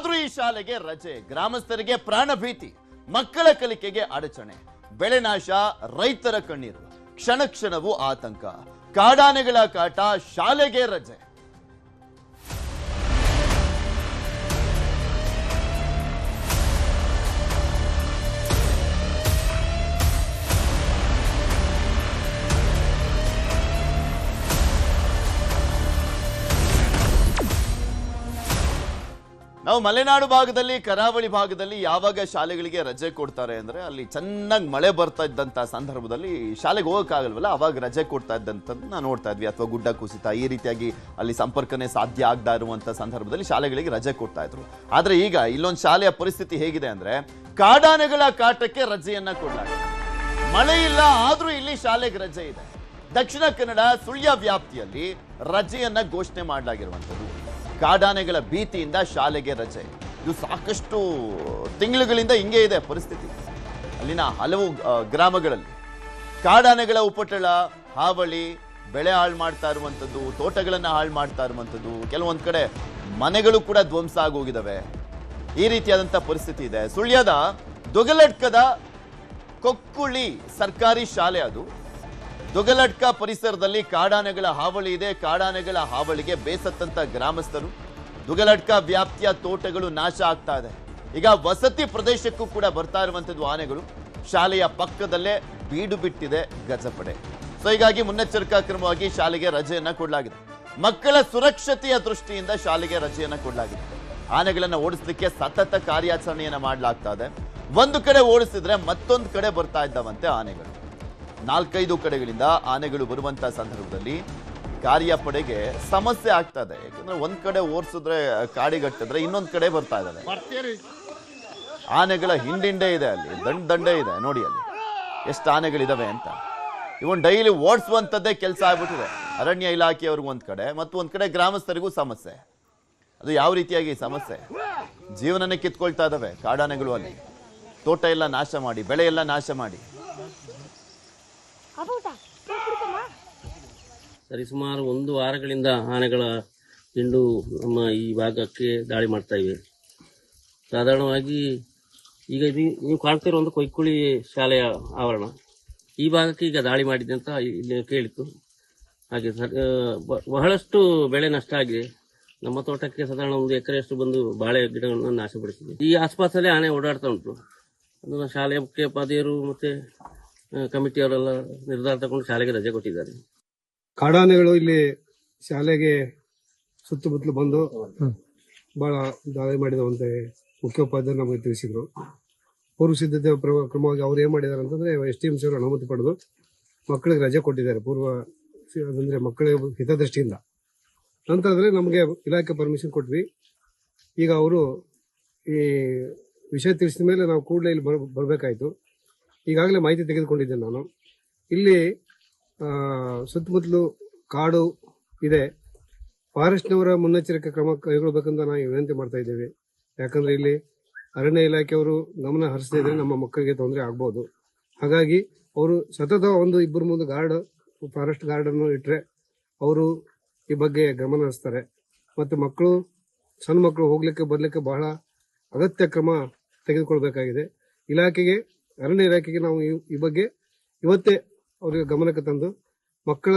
ಆದ್ರೂ ಈ ಶಾಲೆಗೆ ರಜೆ, ಗ್ರಾಮಸ್ಥರಿಗೆ ಪ್ರಾಣ ಭೀತಿ, ಮಕ್ಕಳ ಕಲಿಕೆಗೆ ಅಡಚಣೆ, ಬೆಳೆ ನಾಶ, ರೈತರ ಕಣ್ಣೀರು, ಕ್ಷಣ ಕ್ಷಣವೂ ಆತಂಕ, ಕಾಡಾನೆಗಳ ಕಾಟ, ಶಾಲೆಗೆ ರಜೆ. ನಾವು ಮಲೆನಾಡು ಭಾಗದಲ್ಲಿ, ಕರಾವಳಿ ಭಾಗದಲ್ಲಿ ಯಾವಾಗ ಶಾಲೆಗಳಿಗೆ ರಜೆ ಕೊಡ್ತಾರೆ ಅಂದ್ರೆ ಅಲ್ಲಿ ಚೆನ್ನಾಗಿ ಮಳೆ ಬರ್ತಾ ಇದ್ದಂತ ಸಂದರ್ಭದಲ್ಲಿ ಶಾಲೆಗೆ ಹೋಗಕ್ಕಾಗಲ್ವಲ್ಲ, ಅವಾಗ ರಜೆ ಕೊಡ್ತಾ ಇದ್ದಂಥದ್ದನ್ನ ನೋಡ್ತಾ ಇದ್ವಿ. ಅಥವಾ ಗುಡ್ಡ ಕುಸಿತ, ಈ ರೀತಿಯಾಗಿ ಅಲ್ಲಿ ಸಂಪರ್ಕನೇ ಸಾಧ್ಯ ಆಗದ ಇರುವಂತ ಸಂದರ್ಭದಲ್ಲಿ ಶಾಲೆಗಳಿಗೆ ರಜೆ ಕೊಡ್ತಾ ಇದ್ರು. ಆದ್ರೆ ಈಗ ಇಲ್ಲೊಂದು ಶಾಲೆಯ ಪರಿಸ್ಥಿತಿ ಹೇಗಿದೆ ಅಂದ್ರೆ ಕಾಡಾನೆಗಳ ಕಾಟಕ್ಕೆ ರಜೆಯನ್ನ ಕೊಡಲಾಗಿದೆ. ಮಳೆ ಇಲ್ಲ, ಆದ್ರೂ ಇಲ್ಲಿ ಶಾಲೆಗೆ ರಜೆ ಇದೆ. ದಕ್ಷಿಣ ಕನ್ನಡ ಸುಳ್ಯ ವ್ಯಾಪ್ತಿಯಲ್ಲಿ ರಜೆಯನ್ನ ಘೋಷಣೆ ಮಾಡಲಾಗಿರುವಂಥದ್ದು. ಕಾಡಾನೆಗಳ ಭೀತಿಯಿಂದ ಶಾಲೆಗೆ ರಜೆ. ಇದು ಸಾಕಷ್ಟು ತಿಂಗಳುಗಳಿಂದ ಹಿಂಗೆ ಇದೆ ಪರಿಸ್ಥಿತಿ. ಅಲ್ಲಿನ ಹಲವು ಗ್ರಾಮಗಳಲ್ಲಿ ಕಾಡಾನೆಗಳ ಉಪಟಳ, ಹಾವಳಿ, ಬೆಳೆ ಹಾಳು ಮಾಡ್ತಾ ಇರುವಂಥದ್ದು, ತೋಟಗಳನ್ನು ಹಾಳು ಮಾಡ್ತಾ ಇರುವಂಥದ್ದು, ಕೆಲವೊಂದು ಕಡೆ ಮನೆಗಳು ಕೂಡ ಧ್ವಂಸ ಆಗೋಗಿದ್ದಾವೆ. ಈ ರೀತಿಯಾದಂಥ ಪರಿಸ್ಥಿತಿ ಇದೆ. ಸುಳ್ಯದ ದುಗಲಡ್ಕದ ಕೊಕ್ಕುಳಿ ಸರ್ಕಾರಿ ಶಾಲೆ ಅದು. ದುಗಲಡ್ಕ ಪರಿಸರದಲ್ಲಿ ಕಾಡಾನೆಗಳ ಹಾವಳಿ ಇದೆ. ಕಾಡಾನೆಗಳ ಹಾವಳಿಗೆ ಬೇಸತ್ತಂತ ಗ್ರಾಮಸ್ಥರು, ದುಗಲಡ್ಕ ವ್ಯಾಪ್ತಿಯ ತೋಟಗಳು ನಾಶ ಆಗ್ತಾ ಇದೆ. ಈಗ ವಸತಿ ಪ್ರದೇಶಕ್ಕೂ ಕೂಡ ಬರ್ತಾ ಇರುವಂತದ್ದು ಆನೆಗಳು. ಶಾಲೆಯ ಪಕ್ಕದಲ್ಲೇ ಬೀಡು ಬಿಟ್ಟಿದೆ ಗಜಪಡೆ. ಸೊ ಹೀಗಾಗಿ ಮುನ್ನೆಚ್ಚರಿಕಾ ಕ್ರಮವಾಗಿ ಶಾಲೆಗೆ ರಜೆಯನ್ನ ಕೊಡಲಾಗಿದೆ. ಮಕ್ಕಳ ಸುರಕ್ಷತೆಯ ದೃಷ್ಟಿಯಿಂದ ಶಾಲೆಗೆ ರಜೆಯನ್ನ ಕೊಡಲಾಗಿದೆ. ಆನೆಗಳನ್ನ ಓಡಿಸ್ಲಿಕ್ಕೆ ಸತತ ಕಾರ್ಯಾಚರಣೆಯನ್ನ ಮಾಡಲಾಗ್ತಾ ಇದೆ. ಒಂದು ಕಡೆ ಓಡಿಸಿದ್ರೆ ಮತ್ತೊಂದು ಕಡೆ ಬರ್ತಾ ಇದ್ದಾವಂತೆ ಆನೆಗಳು. 4-5 ಕಡೆಗಳಿಂದ ಆನೆಗಳು ಬರುವಂತ ಸಂದರ್ಭದಲ್ಲಿ ಕಾರ್ಯಪಡೆಗೆ ಸಮಸ್ಯೆ ಆಗ್ತದೆ. ಯಾಕಂದ್ರೆ ಒಂದ್ ಕಡೆ ಓಡಿಸಿದ್ರೆ, ಕಾಡಿಗಟ್ಟಿದ್ರೆ ಇನ್ನೊಂದ್ ಕಡೆ ಬರ್ತಾ ಇದ್ದಾರೆ. ಆನೆಗಳ ಹಿಂಡಿಂಡೆ ಇದೆ, ಅಲ್ಲಿ ದಂಡೆ ಇದೆ. ನೋಡಿ ಅಲ್ಲಿ ಎಷ್ಟು ಆನೆಗಳಿದಾವೆ ಅಂತ. ಇವನ್ ಡೈಲಿ ಓಡಿಸುವಂತದ್ದೇ ಕೆಲಸ ಆಗ್ಬಿಟ್ಟಿದೆ. ಅರಣ್ಯ ಇಲಾಖೆಯವ್ರಿಗೂ ಒಂದ್ ಕಡೆ, ಮತ್ತು ಒಂದ್ ಕಡೆ ಗ್ರಾಮಸ್ಥರಿಗೂ ಸಮಸ್ಯೆ. ಅದು ಯಾವ ರೀತಿಯಾಗಿ ಸಮಸ್ಯೆ, ಜೀವನನೇ ಕಿತ್ಕೊಳ್ತಾ ಇದಾವೆ ಕಾಡಾನೆಗಳು. ಅಲ್ಲಿ ತೋಟ ಎಲ್ಲ ನಾಶ ಮಾಡಿ, ಬೆಳೆ ಎಲ್ಲ ನಾಶ ಮಾಡಿ. ಸರಿಸುಮಾರು 1 ವಾರಗಳಿಂದ ಆನೆಗಳ ಹಿಂಡು ನಮ್ಮ ಈ ಭಾಗಕ್ಕೆ ದಾಳಿ ಮಾಡ್ತಾ ಇವೆ. ಸಾಧಾರಣವಾಗಿ ಈಗ ನೀವು ಕಾಣ್ತಿರೋ ಒಂದು ಕೊಯ್ಕುಳಿ ಶಾಲೆಯ ಆವರಣ, ಈ ಭಾಗಕ್ಕೆ ಈಗ ದಾಳಿ ಮಾಡಿದೆ ಅಂತ ಇಲ್ಲಿ ಕೇಳಿತ್ತು. ಹಾಗೆ ಬಹಳಷ್ಟು ಬೆಳೆ ನಷ್ಟ ಆಗಿದೆ. ನಮ್ಮ ತೋಟಕ್ಕೆ ಸಾಧಾರಣ 1 ಎಕರೆಯಷ್ಟು ಬಂದು ಬಾಳೆ ಗಿಡಗಳನ್ನು ನಾಶಪಡಿಸಿದೆ. ಈ ಆಸ್ಪಾಸಲ್ಲಿ ಆನೆ ಓಡಾಡ್ತಾ ಉಂಟು. ಅದನ್ನು ಶಾಲೆಯ ಮುಖ್ಯೋಪಾಧ್ಯಾಯರು ಮತ್ತೆ ಕಮಿಟಿಯವರೆಲ್ಲ ನಿರ್ಧಾರ ತಗೊಂಡು ಶಾಲೆಗೆ ರಜೆ ಕೊಟ್ಟಿದ್ದಾರೆ. ಕಾಡಾನೆಗಳು ಇಲ್ಲಿ ಶಾಲೆಗೆ ಸುತ್ತಮುತ್ತಲು ಬಂದು ಬಹಳ ದಾಳಿ ಮಾಡಿದವಂತೆ ಮುಖ್ಯೋಪಾಧ್ಯಾಯರು ನಮಗೆ ತಿಳಿಸಿದ್ರು. ಪೂರ್ವ ಸಿದ್ಧತೆ ಕ್ರಮವಾಗಿ ಅವ್ರು ಏನ್ ಮಾಡಿದಾರೆ ಅಂತಂದ್ರೆ STMC ಅವರು ಅನುಮತಿ ಪಡೆದು ಮಕ್ಕಳಿಗೆ ರಜೆ ಕೊಟ್ಟಿದ್ದಾರೆ. ಅಂದ್ರೆ ಮಕ್ಕಳ ಹಿತದೃಷ್ಟಿಯಿಂದ. ನಂತರದಲ್ಲಿ ನಮಗೆ ಇಲಾಖೆ ಪರ್ಮಿಷನ್ ಕೊಟ್ವಿ. ಈಗ ಅವರು ಈ ವಿಷಯ ತಿಳಿಸಿದ ಮೇಲೆ ನಾವು ಕೂಡಲೇ ಇಲ್ಲಿ ಬರ್ಬೇಕಾಯ್ತು. ಈಗಾಗಲೇ ಮಾಹಿತಿ ತೆಗೆದುಕೊಂಡಿದ್ದೇನೆ ನಾನು. ಇಲ್ಲಿ ಸುತ್ತಮುತ್ತಲು ಕಾಡು ಇದೆ. ಫಾರೆಸ್ಟ್ನವರ ಮುನ್ನೆಚ್ಚರಿಕೆ ಕ್ರಮ ಕೈಗೊಳ್ಳಬೇಕಂತ ನಾವು ವಿನಂತಿ ಮಾಡ್ತಾ ಇದ್ದೇವೆ. ಯಾಕಂದ್ರೆ ಇಲ್ಲಿ ಅರಣ್ಯ ಇಲಾಖೆಯವರು ಗಮನ ಹರಿಸದೇ ಇದ್ರೆ ನಮ್ಮ ಮಕ್ಕಳಿಗೆ ತೊಂದರೆ ಆಗ್ಬೋದು. ಹಾಗಾಗಿ ಅವರು ಸತತ 1-2 ಗಾರ್ಡ್, ಫಾರೆಸ್ಟ್ ಗಾರ್ಡ್ ಅನ್ನು ಇಟ್ರೆ ಅವರು ಈ ಬಗ್ಗೆ ಗಮನ ಹರಿಸ್ತಾರೆ. ಮತ್ತೆ ಸಣ್ಣ ಮಕ್ಕಳು ಹೋಗ್ಲಿಕ್ಕೆ ಬರ್ಲಿಕ್ಕೆ ಬಹಳ ಅಗತ್ಯ ಕ್ರಮ ತೆಗೆದುಕೊಳ್ಬೇಕಾಗಿದೆ. ಅರಣ್ಯ ಇಲಾಖೆಗೆ ನಾವು ಈ ಬಗ್ಗೆ ಇವತ್ತೇ ಅವರಿಗೆ ಗಮನಕ್ಕೆ ತಂದು ಮಕ್ಕಳ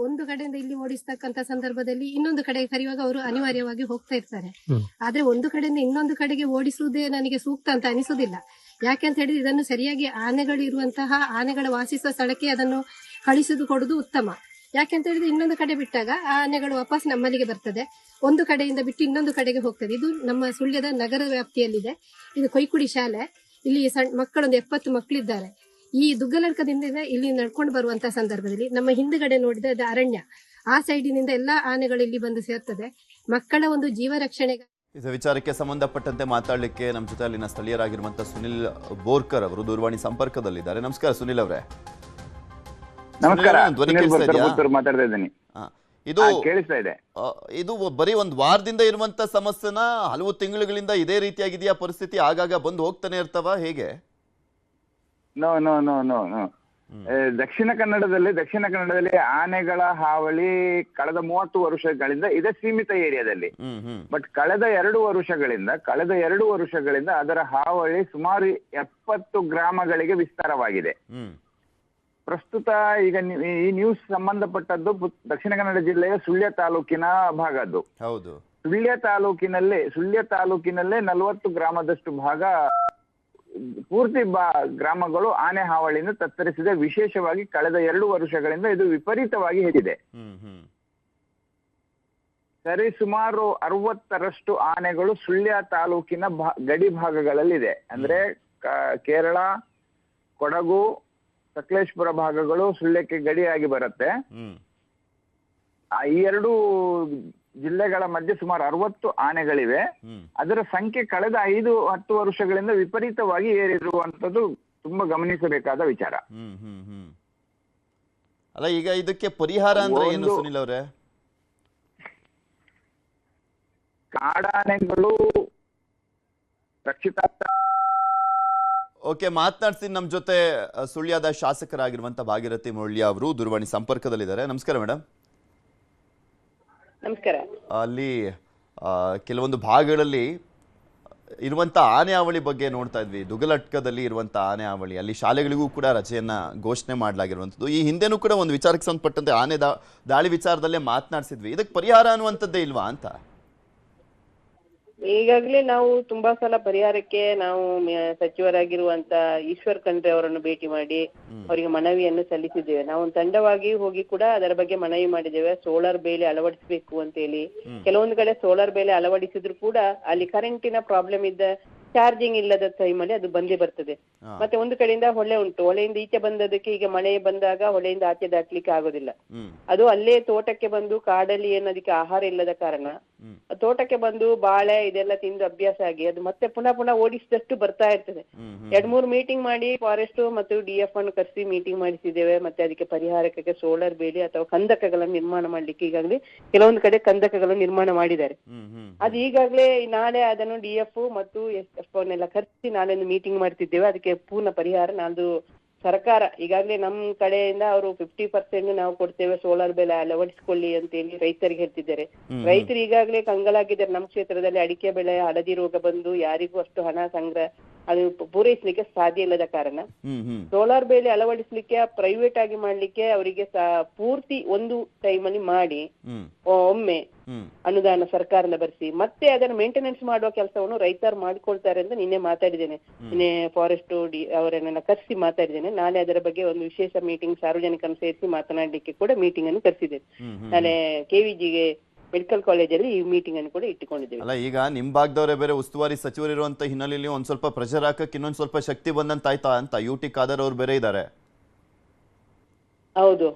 ಒಂದು ಕಡೆಯಿಂದ ಇಲ್ಲಿ ಓಡಿಸ್ತಕ್ಕಂತ ಸಂದರ್ಭದಲ್ಲಿ ಇನ್ನೊಂದು ಕಡೆಗೆ ಕರೆಯುವಾಗ ಅವರು ಅನಿವಾರ್ಯವಾಗಿ ಹೋಗ್ತಾ ಇರ್ತಾರೆ. ಆದ್ರೆ ಒಂದು ಕಡೆಯಿಂದ ಇನ್ನೊಂದು ಕಡೆಗೆ ಓಡಿಸುವುದೇ ನನಗೆ ಸೂಕ್ತ ಅಂತ ಅನಿಸುವುದಿಲ್ಲ. ಯಾಕೆಂತ ಹೇಳಿದ್ರೆ ಇದನ್ನು ಸರಿಯಾಗಿ ಆನೆಗಳು ಇರುವಂತಹ ಆನೆಗಳ ವಾಸಿಸುವ ಸ್ಥಳಕ್ಕೆ ಅದನ್ನು ಕಳಿಸಿದು ಕೊಡುವುದು ಉತ್ತಮ. ಯಾಕೆಂತ ಹೇಳಿದ್ರೆ ಇನ್ನೊಂದು ಕಡೆ ಬಿಟ್ಟಾಗ ಆ ಆನೆಗಳು ವಾಪಸ್ ನಮ್ಮಲ್ಲಿಗೆ ಬರ್ತದೆ. ಒಂದು ಕಡೆಯಿಂದ ಬಿಟ್ಟು ಇನ್ನೊಂದು ಕಡೆಗೆ ಹೋಗ್ತದೆ. ಇದು ನಮ್ಮ ಸುಳ್ಯದ ನಗರ ವ್ಯಾಪ್ತಿಯಲ್ಲಿದೆ. ಇದು ಕೊಯ್ಕುಡಿ ಶಾಲೆ. ಇಲ್ಲಿ ಮಕ್ಕಳೊಂದು 70 ಮಕ್ಕಳಿದ್ದಾರೆ. ಈ ದುಗ್ಗಲಡ್ಕದಿಂದ ಇಲ್ಲಿ ನಡ್ಕೊಂಡು ಬರುವಂತಹ ಸಂದರ್ಭದಲ್ಲಿ ನಮ್ಮ ಹಿಂದುಗಡೆ ನೋಡಿದ್ರೆ ಅದು ಅರಣ್ಯ. ಆ ಸೈಡಿನಿಂದ ಎಲ್ಲಾ ಆನೆಗಳು ಇಲ್ಲಿ ಬಂದು ಸೇರ್ತದೆ. ಮಕ್ಕಳ ಒಂದು ಜೀವ ರಕ್ಷಣೆಗೆ ಇದು ವಿಚಾರಕ್ಕೆ ಸಂಬಂಧಪಟ್ಟಂತೆ ಮಾತಾಡಲಿಕ್ಕೆ ನಮ್ಮ ಜೊತೆ ಅಲ್ಲಿನ ಸ್ಥಳೀಯರಾಗಿರುವಂತಹ ಸುನಿಲ್ ಬೋರ್ಕರ್ ಅವರು ದೂರವಾಣಿ ಸಂಪರ್ಕದಲ್ಲಿದ್ದಾರೆ. ನಮಸ್ಕಾರ ಸುನಿಲ್ ಅವರೇ. ನಮಸ್ಕಾರ. ಮಾತಾಡ್ತಾ ಇದ್ದೀನಿ. ಇದು ಬರೀ ಒಂದು ವಾರದಿಂದ ಇರುವಂತ ಸಮಸ್ಯೆನ ಹಲವು ತಿಂಗಳುಗಳಿಂದ ಇದೇ ರೀತಿಯಾಗಿದೆಯಾ ಪರಿಸ್ಥಿತಿ? ಆಗಾಗ ಬಂದು ಹೋಗ್ತಾನೆ ಇರ್ತಾವ ಹೇಗೆ? No no no no no ದಕ್ಷಿಣ ಕನ್ನಡದಲ್ಲಿ ಆನೆಗಳ ಹಾವಳಿ ಕಳೆದ 30 ವರ್ಷಗಳಿಂದ ಇದೆ ಸೀಮಿತ ಏರಿಯಾದಲ್ಲಿ. ಬಟ್ ಕಳೆದ 2 ವರ್ಷಗಳಿಂದ ಅದರ ಹಾವಳಿ ಸುಮಾರು 70 ಗ್ರಾಮಗಳಿಗೆ ವಿಸ್ತಾರವಾಗಿದೆ. ಪ್ರಸ್ತುತ ಈಗ ಈ ನ್ಯೂಸ್ ಸಂಬಂಧಪಟ್ಟದ್ದು ದಕ್ಷಿಣ ಕನ್ನಡ ಜಿಲ್ಲೆಯ ಸುಳ್ಯ ತಾಲೂಕಿನ ಭಾಗದ್ದು. ಹೌದು. ಸುಳ್ಯ ತಾಲೂಕಿನಲ್ಲೇ 40 ಗ್ರಾಮದಷ್ಟು ಭಾಗ ಪೂರ್ತಿ ಗ್ರಾಮಗಳು ಆನೆ ಹಾವಳಿಯಿಂದ ತತ್ತರಿಸಿದೆ. ವಿಶೇಷವಾಗಿ ಕಳೆದ 2 ವರ್ಷಗಳಿಂದ ಇದು ವಿಪರೀತವಾಗಿ ಹೆಚ್ಚಿದೆ. ಸರಿ ಸುಮಾರು 60ರಷ್ಟು ಆನೆಗಳು ಸುಳ್ಯ ತಾಲೂಕಿನ ಗಡಿ ಭಾಗಗಳಲ್ಲಿದೆ. ಅಂದ್ರೆ ಕೇರಳ, ಕೊಡಗು, ಸಕಲೇಶ್ಪುರ ಭಾಗಗಳು ಸುಳ್ಯಕ್ಕೆ ಗಡಿಯಾಗಿ ಬರುತ್ತೆ. ಈ 2 ಜಿಲ್ಲೆಗಳ ಮಧ್ಯೆ ಸುಮಾರು 60 ಆನೆಗಳಿವೆ. ಅದರ ಸಂಖ್ಯೆ ಕಳೆದ 5-10 ವರ್ಷಗಳಿಂದ ವಿಪರೀತವಾಗಿ ಏರಿರುವಂತದ್ದು ತುಂಬಾ ಗಮನಿಸಬೇಕಾದ ವಿಚಾರ. ಅಲ್ಲ, ಈಗ ಇದಕ್ಕೆ ಪರಿಹಾರ ಅಂದ್ರೆ ಏನು ಸುನಿಲ್ ಅವರೇ? ಕಾಡಾನೆಗಳು ರಕ್ಷಿತ. ಓಕೆ, ಮಾತನಾಡ್ತೀನಿ ನಮ್ಮ ಜೊತೆ ಸುಳ್ಯದ ಶಾಸಕರಾಗಿರುವಂತ ಭಾಗೀರಥಿ ಮೊಳ್ಯ ಅವರು ದೂರವಾಣಿ ಸಂಪರ್ಕದಲ್ಲಿದ್ದಾರೆ. ನಮಸ್ಕಾರ ಮೇಡಮ್. ನಮಸ್ಕಾರ. ಅಲ್ಲಿ ಕೆಲವೊಂದು ಭಾಗಗಳಲ್ಲಿ ಇರುವಂತ ಆನೆ ಹಾವಳಿ ಬಗ್ಗೆ ನೋಡ್ತಾ ಇದ್ವಿ. ದುಗಲಟ್ಕದಲ್ಲಿ ಇರುವಂತ ಆನೆ ಹಾವಳಿ, ಅಲ್ಲಿ ಶಾಲೆಗಳಿಗೂ ಕೂಡ ರಜೆಯನ್ನ ಘೋಷಣೆ ಮಾಡಲಾಗಿರುವಂಥದ್ದು. ಈ ಹಿಂದೆನೂ ಕೂಡ ಒಂದು ವಿಚಾರಕ್ಕೆ ಸಂಬಂಧಪಟ್ಟಂತೆ ಆನೆ ದಾಳಿ ವಿಚಾರದಲ್ಲೇ ಮಾತನಾಡಿಸಿದ್ವಿ. ಇದಕ್ಕೆ ಪರಿಹಾರ ಅನ್ನುವಂಥದ್ದೇ ಇಲ್ವಾ ಅಂತ? ಈಗಾಗಲೇ ನಾವು ತುಂಬಾ ಸಲ ಪರಿಹಾರಕ್ಕೆ ನಾವು ಸಚಿವರಾಗಿರುವಂತ ಈಶ್ವರ್ ಖಂಡ್ರೆ ಅವರನ್ನು ಭೇಟಿ ಮಾಡಿ ಅವರಿಗೆ ಮನವಿಯನ್ನು ಸಲ್ಲಿಸಿದ್ದೇವೆ. ನಾವು ಒಂದು ತಂಡವಾಗಿ ಹೋಗಿ ಕೂಡ ಅದರ ಬಗ್ಗೆ ಮನವಿ ಮಾಡಿದ್ದೇವೆ. ಸೋಲಾರ್ ಬೇಲಿ ಅಳವಡಿಸಬೇಕು ಅಂತ ಹೇಳಿ. ಕೆಲವೊಂದು ಕಡೆ ಸೋಲಾರ್ ಬೇಲಿ ಅಳವಡಿಸಿದ್ರು ಕೂಡ ಅಲ್ಲಿ ಕರೆಂಟಿನ ಪ್ರಾಬ್ಲಮ್ ಇದ್ದ, ಚಾರ್ಜಿಂಗ್ ಇಲ್ಲದ ಟೈಮಲ್ಲಿ ಅದು ಬಂದೇ ಬರ್ತದೆ. ಮತ್ತೆ ಒಂದು ಕಡೆಯಿಂದ ಹೊಳೆ ಉಂಟು, ಹೊಳೆಯಿಂದ ಈಚೆ ಬಂದದಕ್ಕೆ ಈಗ ಮಳೆ ಬಂದಾಗ ಹೊಳೆಯಿಂದ ಆಚೆ ದಾಟ್ಲಿಕ್ಕೆ ಆಗೋದಿಲ್ಲ. ಅದು ಅಲ್ಲೇ ತೋಟಕ್ಕೆ ಬಂದು ಕಾಡಲ್ಲಿ ಏನದಕ್ಕೆ ಆಹಾರ ಇಲ್ಲದ ಕಾರಣ ತೋಟಕ್ಕೆ ಬಂದು ಬಾಳೆ ಇದೆಲ್ಲ ತಿಂದು ಅಭ್ಯಾಸ ಆಗಿ ಅದು ಮತ್ತೆ ಪುನಃ ಓಡಿಸಿದಷ್ಟು ಬರ್ತಾ ಇರ್ತದೆ. 2-3 ಮೀಟಿಂಗ್ ಮಾಡಿ ಫಾರೆಸ್ಟ್ ಮತ್ತು DF ಅನ್ನು ಕರೆಸಿ ಮೀಟಿಂಗ್ ಮಾಡಿಸಿದ್ದೇವೆ. ಮತ್ತೆ ಅದಕ್ಕೆ ಪರಿಹಾರಕ್ಕೆ ಸೋಲಾರ್ ಬೇಲಿ ಅಥವಾ ಕಂದಕಗಳನ್ನು ನಿರ್ಮಾಣ ಮಾಡ್ಲಿಕ್ಕೆ ಈಗಾಗಲೇ ಕೆಲವೊಂದು ಕಡೆ ಕಂದಕಗಳನ್ನು ನಿರ್ಮಾಣ ಮಾಡಿದ್ದಾರೆ. ಅದು ಈಗಾಗಲೇ ನಾಳೆ ಅದನ್ನು DF ಮತ್ತು SF ಅನ್ನೆಲ್ಲ ಕರೆಸಿ ನಾಳೆ ಒಂದು ಮೀಟಿಂಗ್ ಮಾಡ್ತಿದ್ದೇವೆ. ಅದಕ್ಕೆ ಪೂರ್ಣ ಪರಿಹಾರ ನಾಳ್ದು ಸರ್ಕಾರ ಈಗಾಗಲೇ ನಮ್ ಕಡೆಯಿಂದ ಅವರು 50% ನಾವು ಕೊಡ್ತೇವೆ, ಸೋಲಾರ್ ಬೇಲಿ ಅಳವಡಿಸಿಕೊಳ್ಳಿ ಅಂತ ಹೇಳಿ ರೈತರಿಗೆ ಹೇಳ್ತಿದ್ದಾರೆ. ರೈತರು ಈಗಾಗಲೇ ಕಂಗಾಲಾಗಿದ್ದಾರೆ. ನಮ್ಮ ಕ್ಷೇತ್ರದಲ್ಲಿ ಅಡಿಕೆ ಬೆಳೆ ಹಳದಿ ರೋಗ ಬಂದು ಯಾರಿಗೂ ಅಷ್ಟು ಹಣ ಸಂಗ್ರಹ ಅದು ಪೂರೈಸಲಿಕ್ಕೆ ಸಾಧ್ಯ ಇಲ್ಲದ ಕಾರಣ ಸೋಲಾರ್ ಬೇಲಿ ಅಳವಡಿಸ್ಲಿಕ್ಕೆ ಪ್ರೈವೇಟ್ ಆಗಿ ಮಾಡ್ಲಿಕ್ಕೆ ಅವರಿಗೆ ಪೂರ್ತಿ ಒಂದು ಟೈಮಲ್ಲಿ ಮಾಡಿ ಒಮ್ಮೆ ಅನುದಾನ ಸರ್ಕಾರದಿಂದ ಬರೆಸಿ ಮತ್ತೆ ಅದನ್ನು ಮೇಂಟೆನೆನ್ಸ್ ಮಾಡುವ ಕೆಲಸವನ್ನು ರೈತರು ಮಾಡಿಕೊಳ್ತಾರೆ ಅಂತ ನಿನ್ನೆ ಮಾತಾಡಿದ್ದೇನೆ. ನಿನ್ನೆ ಫಾರೆಸ್ಟ್ ಅವರನ್ನೆಲ್ಲ ಕರೆಸಿ ಮಾತಾಡಿದ್ದೇನೆ. ನಾಳೆ ಅದರ ಬಗ್ಗೆ ಒಂದು ವಿಶೇಷ ಮೀಟಿಂಗ್ ಸಾರ್ವಜನಿಕರನ್ನು ಸೇರಿಸಿ ಮಾತನಾಡ್ಲಿಕ್ಕೆ ಕೂಡ ಮೀಟಿಂಗ್ ಅನ್ನು ಕರೆಸಿದ್ದೇನೆ. ನಾಳೆ KVGಗೆ ಮೆಡಿಕಲ್ ಕಾಲೇಜಲ್ಲಿ ಈ ಮೀಟಿಂಗ್ ಅನ್ನು ಕೂಡ ಇಟ್ಟುಕೊಂಡಿದ್ದೇವೆ. ಅಲ್ಲ, ಈಗ ನಿಮ್ ಭಾಗದವರೇ ಬೇರೆ ಉಸ್ತುವಾರಿ ಸಚಿವರಿರುವಂತ ಹಿನ್ನೆಲೆಯಲ್ಲಿ ಒಂದ್ ಸ್ವಲ್ಪ ಪ್ರೆಷರ್ ಹಾಕಕ್ಕೆ ಇನ್ನೊಂದ್ ಸ್ವಲ್ಪ ಶಕ್ತಿ ಬಂದಂತಾಯ್ತಾ ಅಂತ UT ಖಾದರ್ ಅವ್ರು ಬೇರೆ ಇದ್ದಾರೆ. ಹೌದು,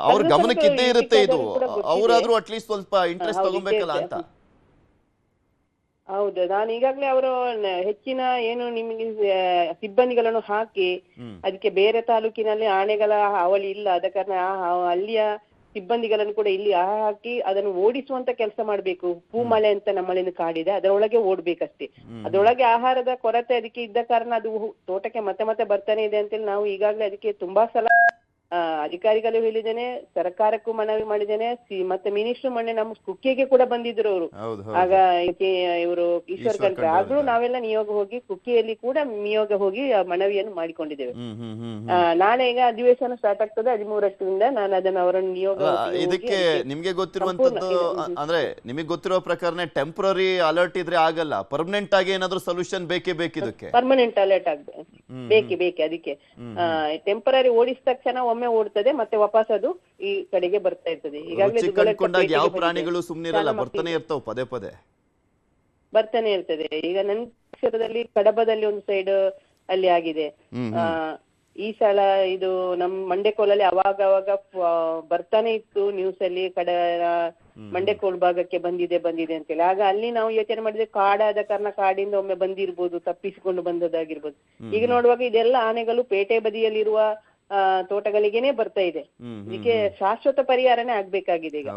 ಅವ್ರ ಗಮನಕ್ಕಿದ್ದೇ ಇರುತ್ತೆ ಇದು. ಅವರಾದ್ರೂ ಅಟ್ಲೀಸ್ಟ್ ಸ್ವಲ್ಪ ಇಂಟ್ರೆಸ್ಟ್ ತಗೊಬೇಕಲ್ಲ ಅಂತ. ಹೌದು, ನಾನು ಈಗಾಗಲೇ ಅವರು ಹೆಚ್ಚಿನ ಏನು ನಿಮಗೆ ಸಿಬ್ಬಂದಿಗಳನ್ನು ಹಾಕಿ ಅದಕ್ಕೆ ಬೇರೆ ತಾಲೂಕಿನಲ್ಲಿ ಆನೆಗಳ ಹಾವಳಿ ಇಲ್ಲ, ಆದ ಕಾರಣ ಅಲ್ಲಿಯ ಸಿಬ್ಬಂದಿಗಳನ್ನು ಕೂಡ ಇಲ್ಲಿ ಹಾಕಿ ಅದನ್ನು ಓಡಿಸುವಂತ ಕೆಲಸ ಮಾಡ್ಬೇಕು. ಪೂಮಲೆ ಅಂತ ನಮ್ಮಲ್ಲಿಂದ ಕಾಡಿದೆ, ಅದರೊಳಗೆ ಓಡ್ಬೇಕಷ್ಟೇ. ಅದರೊಳಗೆ ಆಹಾರದ ಕೊರತೆ ಅದಕ್ಕೆ ಇದ್ದ ಕಾರಣ ಅದು ತೋಟಕ್ಕೆ ಮತ್ತೆ ಬರ್ತಾನೆ ಇದೆ ಅಂತೇಳಿ ನಾವು ಈಗಾಗಲೇ ಅದಕ್ಕೆ ತುಂಬಾ ಸಲ ಅಧಿಕಾರಿಗಳು ಹೇಳಿದ್ದೇನೆ, ಸರ್ಕಾರಕ್ಕೂ ಮನವಿ ಮಾಡಿದ್ದೇನೆ. ಮತ್ತೆ ಮಿನಿಸ್ಟರ್ ಮೊನ್ನೆ ನಮ್ಮ ಕುಕ್ಕೆಗೆ ಕೂಡ ಬಂದಿದ್ರು ಅವರು. ಆಗ ಇವರು ಈಶ್ವರ್ ಖಂಡ್ರೆ ಆದ್ರೂ ನಾವೆಲ್ಲ ನಿಯೋಗ ಹೋಗಿ ಕುಕ್ಕೆಯಲ್ಲಿ ಕೂಡ ನಿಯೋಗ ಹೋಗಿ ಮನವಿಯನ್ನು ಮಾಡಿಕೊಂಡಿದ್ದೇವೆ. ನಾಳೆ ಈಗ ಅಧಿವೇಶನ ಸ್ಟಾರ್ಟ್ ಆಗ್ತದೆ 13ರಿಂದ. ನಾನು ಅದನ್ನು ಅವರನ್ನು ನಿಯೋಗ ಇದಕ್ಕೆ ನಿಮ್ಗೆ ಗೊತ್ತಿರುವಂತದ್ದು ಅಂದ್ರೆ ನಿಮಗೆ ಗೊತ್ತಿರೋ ಪ್ರಕಾರ ಟೆಂಪರರಿ ಅಲರ್ಟ್ ಇದ್ರೆ ಆಗಲ್ಲ, ಪರ್ಮನೆಂಟ್ ಆಗಿ ಏನಾದ್ರೂ ಸೊಲ್ಯೂಷನ್ ಬೇಕೇ ಇದಕ್ಕೆ. ಪರ್ಮನೆಂಟ್ ಅಲರ್ಟ್ ಆಗ್ಬೇಕು ಬೇಕೆ. ಅದಕ್ಕೆ ಟೆಂಪರರಿ ಓಡಿಸಿದ ತಕ್ಷಣ ಒಮ್ಮೆ ಓಡ್ತದೆ, ಮತ್ತೆ ವಾಪಸ್ ಅದು ಈ ಕಡೆಗೆ ಬರ್ತಾ ಇರ್ತದೆ. ಈಗಾಗಲೇ ಯಾವ ಪ್ರಾಣಿಗಳು ಸುಮ್ಮನಿರಲ್ಲ, ಬರ್ತಾನೆ ಇರ್ತಾವ, ಪದೇ ಬರ್ತಾನೆ ಇರ್ತದೆ. ಈಗ ನನ್ನ ಕ್ಷೇತ್ರದಲ್ಲಿ ಕಡಬದಲ್ಲಿ ಒಂದು ಸೈಡ್ ಅಲ್ಲಿ ಆಗಿದೆ. ಈ ಸಲ ಇದು ನಮ್ ಮಂಡೆಕೋಲಲ್ಲಿ ಅವಾಗ ಬರ್ತಾನೆ ಇತ್ತು ನ್ಯೂಸ್ ಅಲ್ಲಿ, ಮಂಡೆಕೋಲ್ ಭಾಗಕ್ಕೆ ಬಂದಿದೆ ಅಂತೇಳಿ. ಆಗ ಅಲ್ಲಿ ನಾವು ಯೋಚನೆ ಮಾಡಿದ್ರೆ ಕಾಡಾದ ಕಾರಣ ಕಾಡಿಂದ ಒಮ್ಮೆ ಬಂದಿರ್ಬೋದು, ತಪ್ಪಿಸಿಕೊಂಡು ಬಂದದ್ದಾಗಿರ್ಬೋದು. ಈಗ ನೋಡುವಾಗ ಇದೆಲ್ಲ ಆನೆಗಳು ಪೇಟೆ ಬದಿಯಲ್ಲಿರುವ ತೋಟಗಳಿಗೇನೆ ಬರ್ತಾ ಇದೆ. ಇದಕ್ಕೆ ಶಾಶ್ವತ ಪರಿಹಾರನೇ ಆಗ್ಬೇಕಾಗಿದೆ ಈಗ.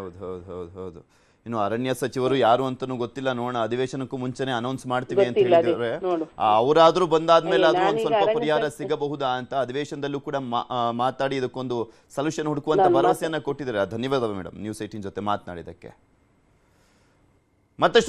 ಹೌದು. ಇನ್ನು ಅರಣ್ಯ ಸಚಿವರು ಯಾರು ಅಂತಾನೂ ಗೊತ್ತಿಲ್ಲ, ನೋಡೋಣ. ಅಧಿವೇಶನಕ್ಕೂ ಮುಂಚೆನೆ ಅನೌನ್ಸ್ ಮಾಡ್ತೀವಿ ಅಂತ ಗೊತ್ತಿಲ್ಲ, ಅದೇ ಹೇಳಿದ್ರೆ ನೋಡು. ಅವರಾದ್ರೂ ಬಂದಾದ್ಮೇಲೆ ಆದ್ರೂ ಒಂದ್ ನಾನೀಗ ಸ್ವಲ್ಪ ಅರಣ್ಯ ಪರಿಹಾರ ಸಿಗಬಹುದಾ ಅಂತ ಅಧಿವೇಶನದಲ್ಲೂ ಕೂಡ ಮಾತಾಡಿ ಇದಕ್ಕೊಂದು ಸೊಲ್ಯೂಷನ್ ಹುಡುಕುವಂತ ಭರವಸೆಯನ್ನ ಕೊಟ್ಟಿದ್ದಾರೆ. ಧನ್ಯವಾದ ಮೇಡಮ್, ನ್ಯೂಸ್ 18 ಜೊತೆ ಮಾತನಾಡಿದಕ್ಕೆ. ಮತ್ತಷ್ಟು